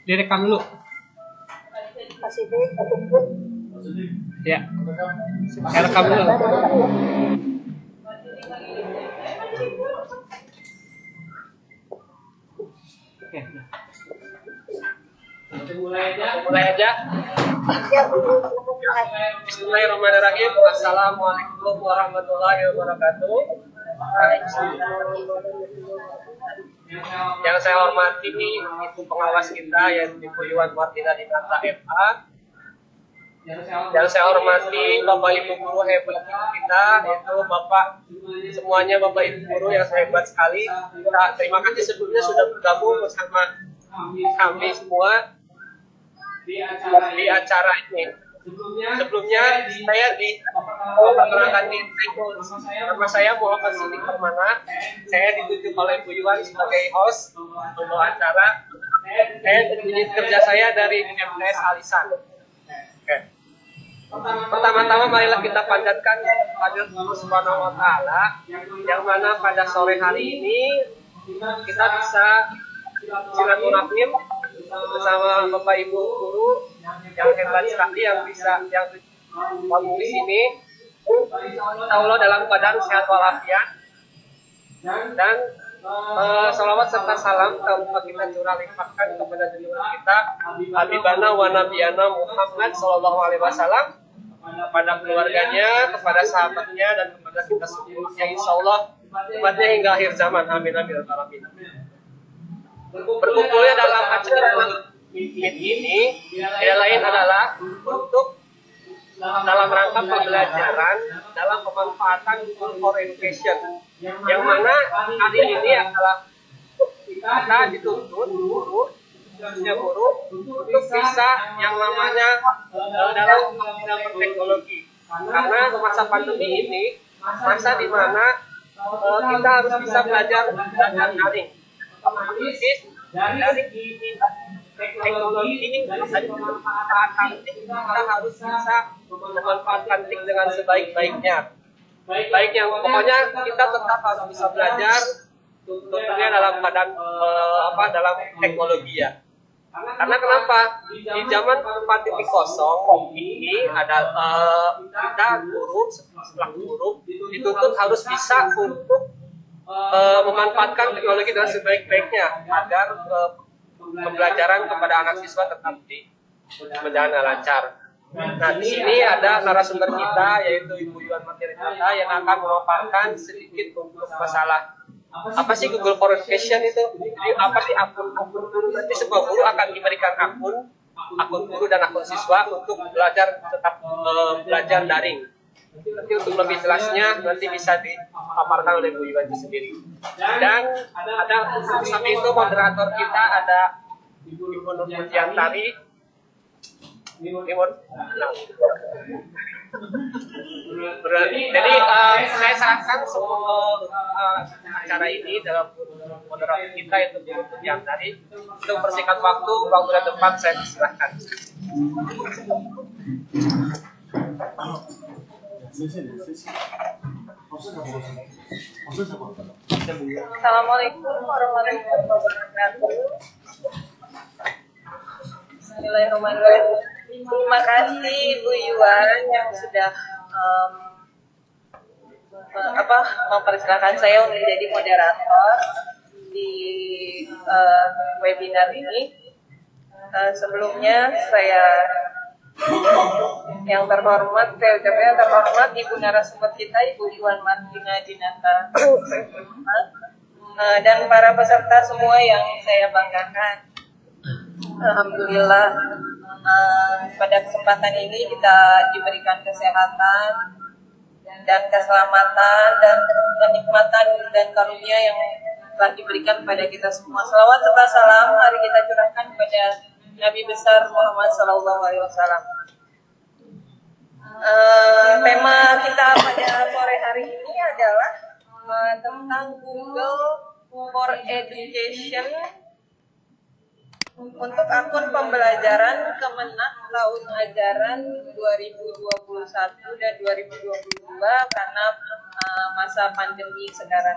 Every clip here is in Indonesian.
Direkam dulu. Ya. Saya rekam dulu. Oke. Mulai aja. Bismillahirrahmanirrahim. Assalamualaikum warahmatullahi wabarakatuh. Yang saya hormati Ibu pengawas kita yaitu Ibu Iwan Martina Dinata MA. Yang saya hormati Bapak Ibu guru hebat kita yaitu Bapak semuanya Bapak Ibu guru yang hebat sekali. Terima kasih sebelumnya sudah bergabung bersama kami semua di acara ini. Sebelumnya saya memperkenalkan diri. Nama saya Muhammad Siddiq Permana. Saya ditunjuk oleh Bu Iwan sebagai host untuk acara. Saya unit kerja saya dari MTS Alisan. Oke. Pertama-tama marilah kita panjatkan kepada Allah Subhanahu wa taala yang mana pada sore hari ini kita bisa silaturahim bersama Bapak Ibu guru yang hebat sekali yang gabung di sini. Insya Allah dalam keadaan sehat walafiat dan salawat serta salam kita curah limpahkan kepada junjungan kita Habibana wa Nabiyana Muhammad Sallallahu Alaihi Wasallam, kepada keluarganya, kepada sahabatnya dan kepada kita semua yang insya Allah umatnya hingga akhir zaman. Amin amin alamin. Berkumpulnya dalam acara ini tidak lain adalah untuk dalam rangka pembelajaran dalam pemanfaatan Google for Education, yang mana hari ini adalah kita dituntut guru untuk bisa yang namanya dalam bidang berteknologi, karena masa pandemi ini masa di mana kita harus bisa belajar daring. Dari teknologi dari pemanfaatan TIK kita harus bisa memanfaatkan TIK dengan sebaik-baiknya. Baik yang pokoknya kita tetap harus bisa belajar tentunya dalam keadaan dalam teknologi ya. Karena kenapa? Di zaman 4.0 ini ada kita guru setelah guru dituntut harus bisa untuk memanfaatkan teknologi dengan sebaik-baiknya agar pembelajaran kepada anak siswa tetap berjalan lancar. Nah, di sini ada narasumber kita yaitu Ibu Iwan Martina yang akan memaparkan sedikit untuk masalah apa sih Google for Education itu? Jadi apa sih akun? Nanti sebuah guru akan diberikan akun guru dan akun siswa untuk belajar tetap belajar daring. Nanti untuk lebih jelasnya nanti bisa dipaparkan oleh Bu Iwan itu sendiri. Dan ada bersama itu moderator kita ada Ibu Nur Mujiantari. Jadi saya sarankan semua acara ini dalam moderator kita itu Bu Nur Mujiantari untuk persingkat waktu depan saya silakan. Assalamualaikum warahmatullahi wabarakatuh. Bismillahirrahmanirrahim. Terima kasih Bu Iwan yang sudah mempersilahkan saya untuk menjadi moderator di webinar ini. Sebelumnya saya yang terhormat Ibu narasumber kita Ibu Iwan Martina Dinata dan para peserta semua yang saya banggakan. Alhamdulillah pada kesempatan ini kita diberikan kesehatan dan keselamatan dan kenikmatan dan karunia yang telah diberikan kepada kita semua. Salawat serta salam mari kita curahkan kepada Nabi besar Muhammad Sallallahu Alaihi Wasallam. Tema kita pada sore hari ini adalah tentang Google for Education untuk akun pembelajaran Kemenak tahun ajaran 2021 dan 2022 karena masa pandemi sekarang.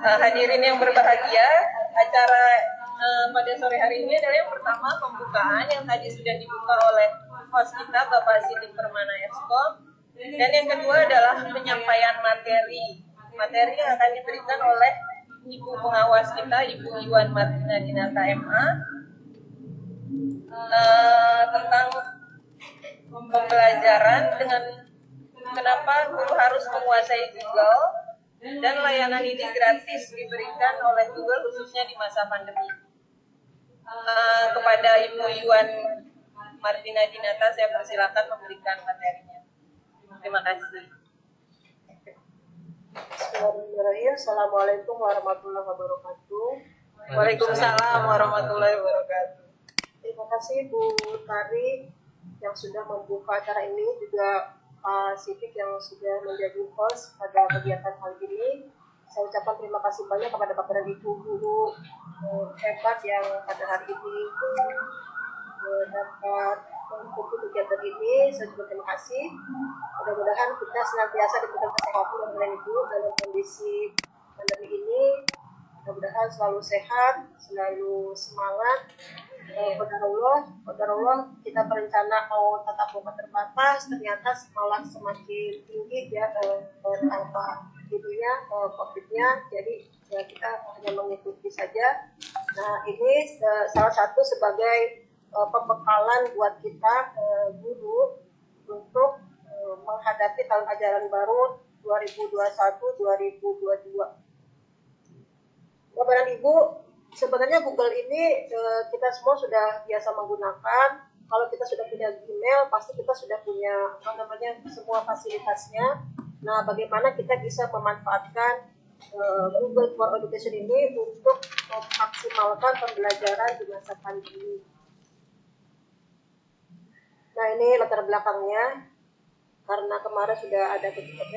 Hadirin yang berbahagia, acara pada sore hari ini adalah yang pertama pembukaan yang tadi sudah dibuka oleh host kita Bapak Sidik Permana Eskom, dan yang kedua adalah penyampaian materi yang akan diberikan oleh Ibu pengawas kita, Ibu Iwan Martina Dinata MA, tentang pembelajaran dengan kenapa guru harus menguasai Google, dan layanan ini gratis diberikan oleh Google khususnya di masa pandemi. Kepada Ibu Iwan Martina Dinata, saya persilakan memberikan materinya. Terima kasih. Bismillahirrahmanirrahim. Assalamualaikum warahmatullahi wabarakatuh. Waalaikumsalam warahmatullahi wabarakatuh. Terima kasih Bu Tari yang sudah membuka acara ini, juga Pak Sidik yang sudah menjadi host pada kegiatan kali ini. Saya ucapkan terima kasih banyak kepada Bapak dan Ibu guru hebat yang pada hari ini dapat mengikuti kegiatan ini. Saya juga terima kasih. Mudah-mudahan kita senantiasa diberikan kesehatan dan Ibu dalam kondisi pandemi ini. Mudah-mudahan selalu sehat, selalu semangat. Pada Allah, kita berencana mau tatap muka terbatas, ternyata malah semakin tinggi ya angka itunya, COVID-nya. Jadi ya kita hanya mengikuti saja. Nah ini salah satu sebagai pembekalan buat kita guru untuk menghadapi tahun ajaran baru 2021-2022. Bapak dan Ibu, sebenarnya Google ini kita semua sudah biasa menggunakan. Kalau kita sudah punya Gmail, pasti kita sudah punya semua fasilitasnya. Nah, bagaimana kita bisa memanfaatkan Google for Education ini untuk memaksimalkan pembelajaran di masa pandemi. Nah, ini latar belakangnya. Karena kemarin sudah ada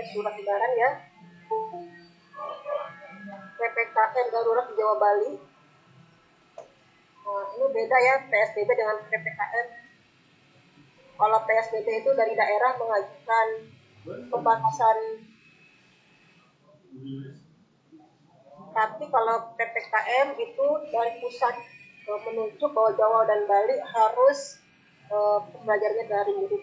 surat edaran ya, PPKM darurat di Jawa Bali. Nah, ini beda ya PSBB dengan PPKM. Kalau PSBB itu dari daerah mengajukan pembatasan, tapi kalau PPKM itu dari pusat menunjuk bahwa Jawa dan Bali harus pembelajarannya daring, gitu,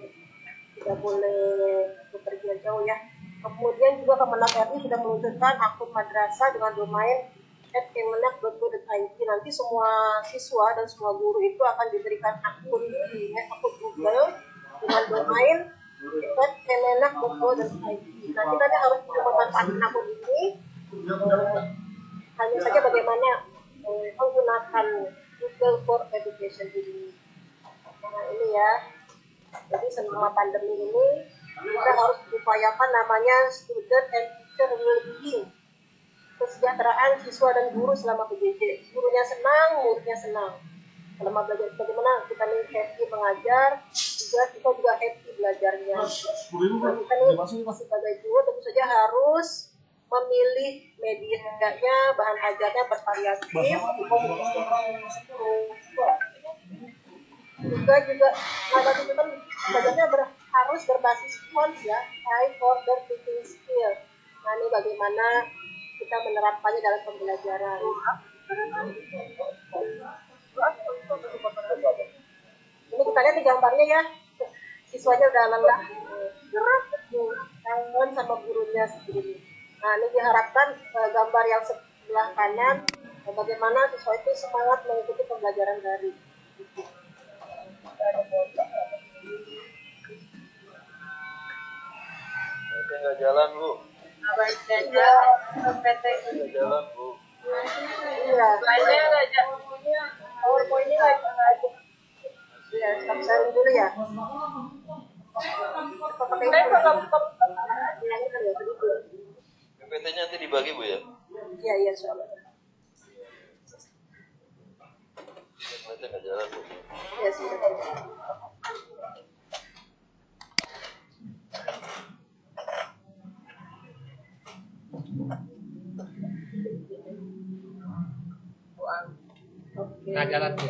tidak boleh bepergian jauh ya. Kemudian juga Kemenag RI sudah meluncurkan akun madrasah dengan domain @kemenag.go.id. Nanti semua siswa dan semua guru itu akan diberikan akun Google dengan domain @kemenag.go.id. Nah, kita harus memanfaatkan akun ini. Hanya saja bagaimana menggunakan Google for Education ini. Nah, ini ya. Jadi selama pandemi ini kita harus mengupayakan namanya student and teacher well-being, kesejahteraan siswa dan guru selama PJJ. Gurunya senang, muridnya senang. Selama belajar, bagaimana kita happy mengajar, kita juga happy belajarnya. Nah, kita nih sebagai guru tentu saja harus memilih medianya, bahan ajarnya bervariatif. Juga alat itu kan belajarnya harus berbasis quant ya, high order thinking skill. Nah, ini bagaimana kita menerapkannya dalam pembelajaran. Ini kita lihat di gambarnya ya, siswanya udah lelah, kangen sama gurunya sendiri. Nah, ini diharapkan gambar yang sebelah kanan, bagaimana siswa itu semangat mengikuti pembelajaran daring. PT nggak jalan, Bu. PT Nggak jalan, Bu. Iya. lainnya aja. PowerPoint-nya nggak ada. Ya, stop sharing dulu ya. PPT-nya nanti dibagi, Bu ya. Iya, soalnya. PT nggak jalan, Bu. Ya, sudah. Nah, jalan Bu.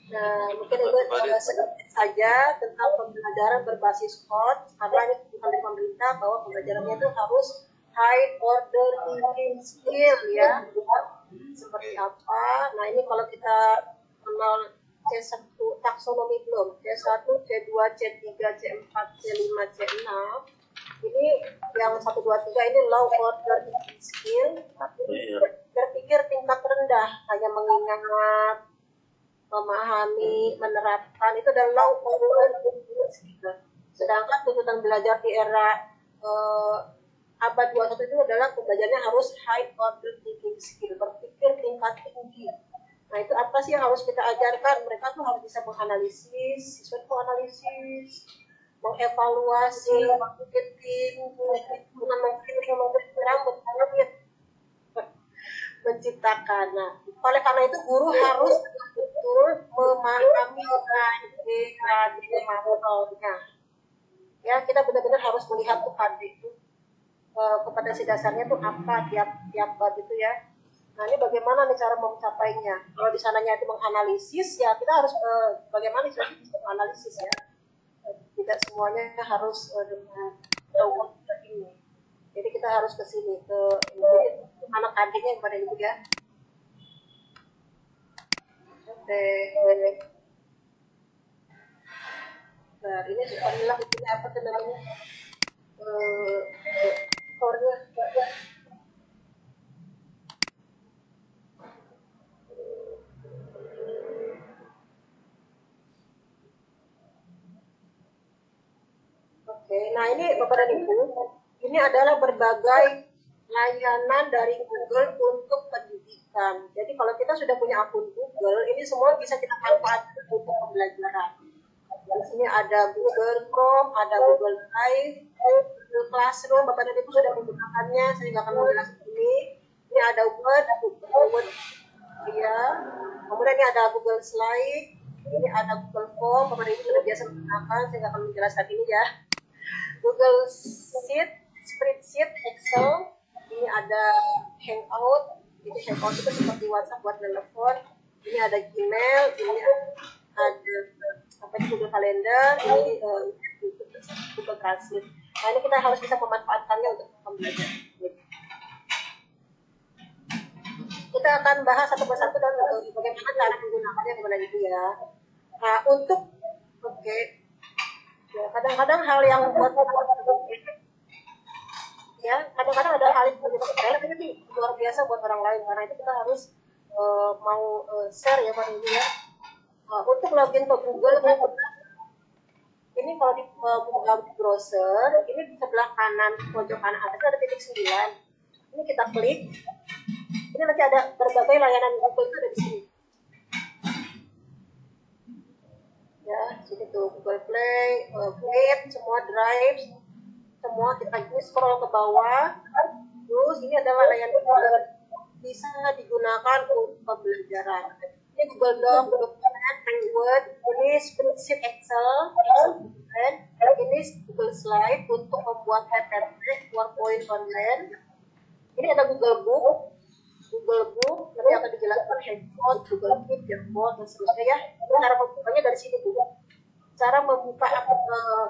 Nah, mungkin ini sedikit saja tentang pembelajaran berbasis code, karena ini anjuran dari pemerintah bahwa pembelajarannya itu harus high order thinking skill ya. Seperti apa? Nah ini kalau kita kenal C1 taksonomi belum, C1, C2, C3, C4, C5, C6. Ini yang 1, 2, 3 ini low order thinking skill, tapi berpikir tingkat rendah, hanya mengingat, memahami, menerapkan, itu adalah low order thinking skill. Sedangkan tuntutan belajar di era abad 21 itu adalah pembelajarannya harus high order thinking skill, berpikir tingkat tinggi. Nah itu apa sih yang harus kita ajarkan? Mereka tuh harus bisa menganalisis, siswa itu menganalisis, mengevaluasi, marketing, rambut, menciptakan. Nah, oleh karena itu guru harus betul memahami KD modelnya. Ya, kita benar-benar harus melihat tuh KD itu kompetensi dasarnya tuh apa tiap bab itu ya. Nah ini bagaimana nih cara mencapainya? Kalau di sananya itu menganalisis ya kita harus bagaimana sih bisa menganalisis ya. Tidak semuanya harus dengan ini. Jadi kita harus ke sini ke anak adiknya yang pada ibu ya. Oke. Nah ini subhanallah ini apa namanya? Skornya. Oke, nah ini Bapak dan Ibu, ini adalah berbagai layanan dari Google untuk pendidikan. Jadi kalau kita sudah punya akun Google, ini semua bisa kita manfaatkan untuk pembelajaran. Di sini ada Google Chrome, ada Google Drive, Google Classroom, Bapak dan Ibu sudah menggunakannya, saya nggak akan menjelaskan ini. Ini ada Word, ya. Kemudian ini ada Google Slide, ini ada Google Form, Bapak dan Ibu sudah biasa menggunakan, saya nggak akan menjelaskan ini ya. Google Sheet, Spreadsheet, Excel, ini ada Hangout, ini Hangout itu seperti WhatsApp buat telepon, ini ada Gmail, ini ada Google Calendar, ini Google Translate. Nah ini kita harus bisa memanfaatkannya untuk pembelajaran. Kita akan bahas satu persatu dan bagaimana cara menggunakannya kepada itu ya. Nah untuk ya, kadang-kadang hal yang buat ya kadang-kadang ada hal yang kita sepele tapi luar biasa buat orang lain, karena itu kita harus mau share ya Pak Ibu ya. Untuk login ke Google ini kalau di browser ini di sebelah kanan pojok kanan atas ada titik 9, ini kita klik, ini nanti ada berbagai layanan Google itu ada di sini. Ya, sini tuh Google Play, Meet, semua Drive, semua kita scroll ke bawah. Terus ini adalah layanan bisa digunakan untuk pembelajaran. Ini Google Doc, Document, Word, ini Spreadsheet, Excel, ini Google Slide untuk membuat PPT, PowerPoint online. Ini ada Google Book, nanti akan dijelaskan handphone, Google Keep, Jamboard, dan seterusnya ya. Cara membukanya dari sini dulu. Cara membuka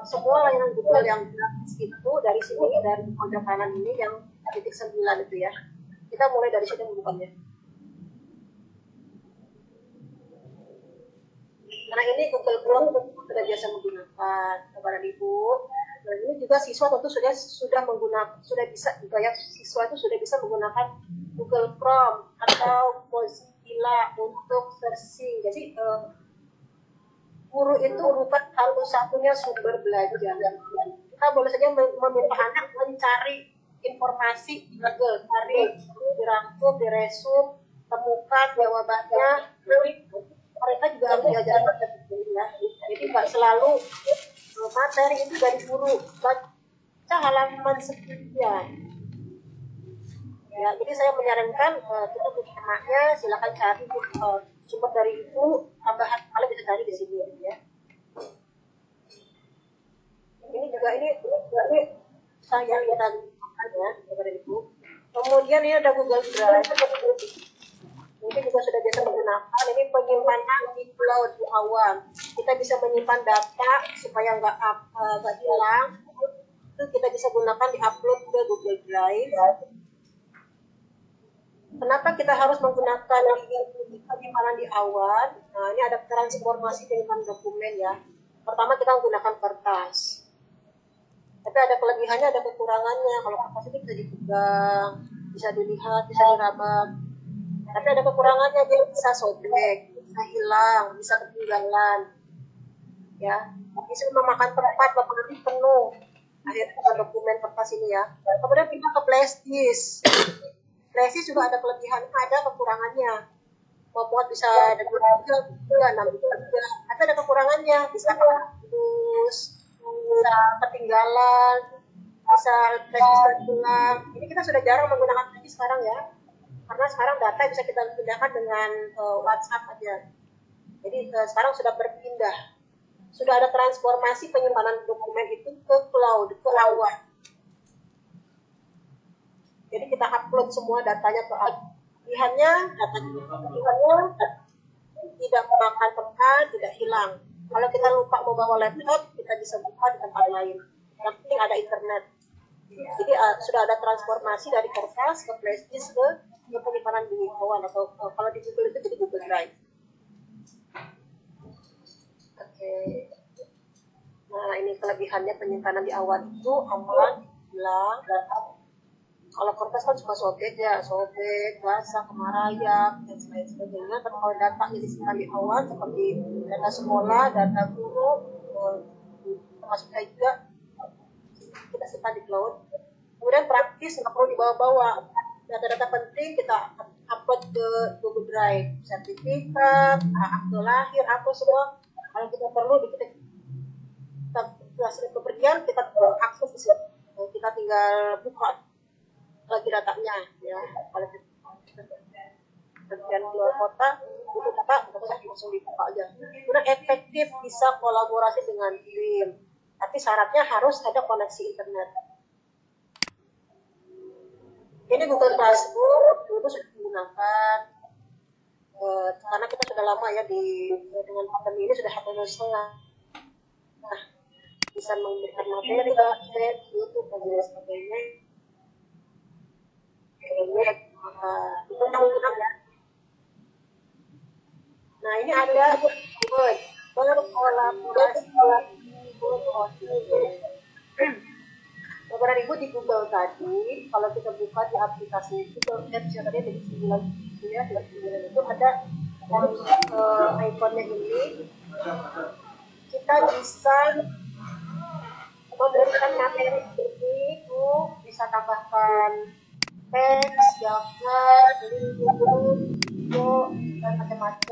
semua layanan Google yang gratis itu dari sini, dari pojok kanan ini yang titik 9 itu ya. Kita mulai dari sini membukanya. Karena ini Google Chrome sudah biasa menggunakan kepada Ibu. Nah, ini juga siswa tentu sudah menggunakan, sudah bisa juga ya, siswa itu sudah bisa menggunakan Google Chrome atau Mozilla untuk searching. Jadi guru itu bukan satu-satunya sumber belajar. Kita boleh saja meminta anak mencari informasi di Google, cari, dirangkum, diresum, temukan jawabannya. Mereka juga harus diajarkan ya. Jadi nggak selalu materi itu dari guru, baca halaman sekian. Ya, jadi saya menyarankan kita punya anaknya silakan cari sumber dari itu, tambahan kalian bisa cari di sini ya. Ini juga ini saya lihat ya kepada Ibu. Kemudian ini ada Google Drive. Mungkin juga sudah biasa menggunakan. Ini penyimpanan di cloud di awal. Kita bisa menyimpan data supaya nggak hilang. itu kita bisa gunakan di-upload ke Google Drive. Kenapa kita harus menggunakan penyimpanan di awan? Nah, ini ada transformasi penyimpanan dokumen ya. Pertama kita menggunakan kertas. Tapi ada kelebihannya, ada kekurangannya. Kalau kertas itu bisa dipegang, bisa dilihat, bisa diraba. Tapi ada kekurangannya, dia bisa sobek, bisa hilang, bisa ketinggalan. Ya, bisa memakan tempat, apalagi penuh. Akhirnya dokumen kertas ini ya. Kemudian pindah ke flash disk. Flash disk juga ada kelebihan, ada kekurangannya. Muat bisa ada 2 juga, 6 juga. Tapi ada kekurangannya, bisa terus, bisa ketinggalan, bisa flash disk terhilang. Ini kita sudah jarang menggunakan flash disk sekarang ya. Karena sekarang data bisa kita pindahkan dengan WhatsApp aja. Jadi sekarang sudah berpindah. Sudah ada transformasi penyimpanan dokumen itu ke cloud, ke awan. Jadi kita upload semua datanya ke awan. Pilihannya, tidak memakan tempat, tidak hilang. Kalau kita lupa membawa laptop, kita bisa buka di tempat lain. Yang penting ada internet. Jadi sudah ada transformasi dari kertas ke flash disk ke penyimpanan di awan, atau kalau di Google itu jadi Google Drive. Oke. Nah, ini kelebihannya penyimpanan di awan itu aman, hilang. Kalau kertas kan suka sobek ya, sobek, basah, kemarayap, dan sebagainya. Tapi kalau data yang disimpan di awan seperti data sekolah, data guru, termasuk juga kita simpan di cloud. Kemudian praktis, nggak perlu dibawa-bawa. Data-data penting kita upload ke Google Drive, sertifikat, akte lahir, apa semua. Kalau kita perlu, kita sudah kepergian, kita akses di situ. Kita tinggal buka lagi datanya ya. Kalau kita keluar kota, butuh data, kita langsung dibuka aja. Kemudian efektif, bisa kolaborasi dengan tim. Tapi syaratnya harus ada koneksi internet. Ini Google Classroom dulu sudah digunakan karena kita sudah lama ya dengan pandemi ini sudah 1 tahun setengah. Nah, bisa memberikan materi, chat, YouTube dan sebagainya. Itu menggunakan ya. Nah, ini ada Word, berkolaborasi. Beberapa ribu di Google tadi, kalau kita buka di aplikasi Google Apps yang tadi dari 9 itu ada ikonnya ini, kita bisa memberikan materi seperti itu, bisa tambahkan teks, gambar, link, video, dan macam-macam.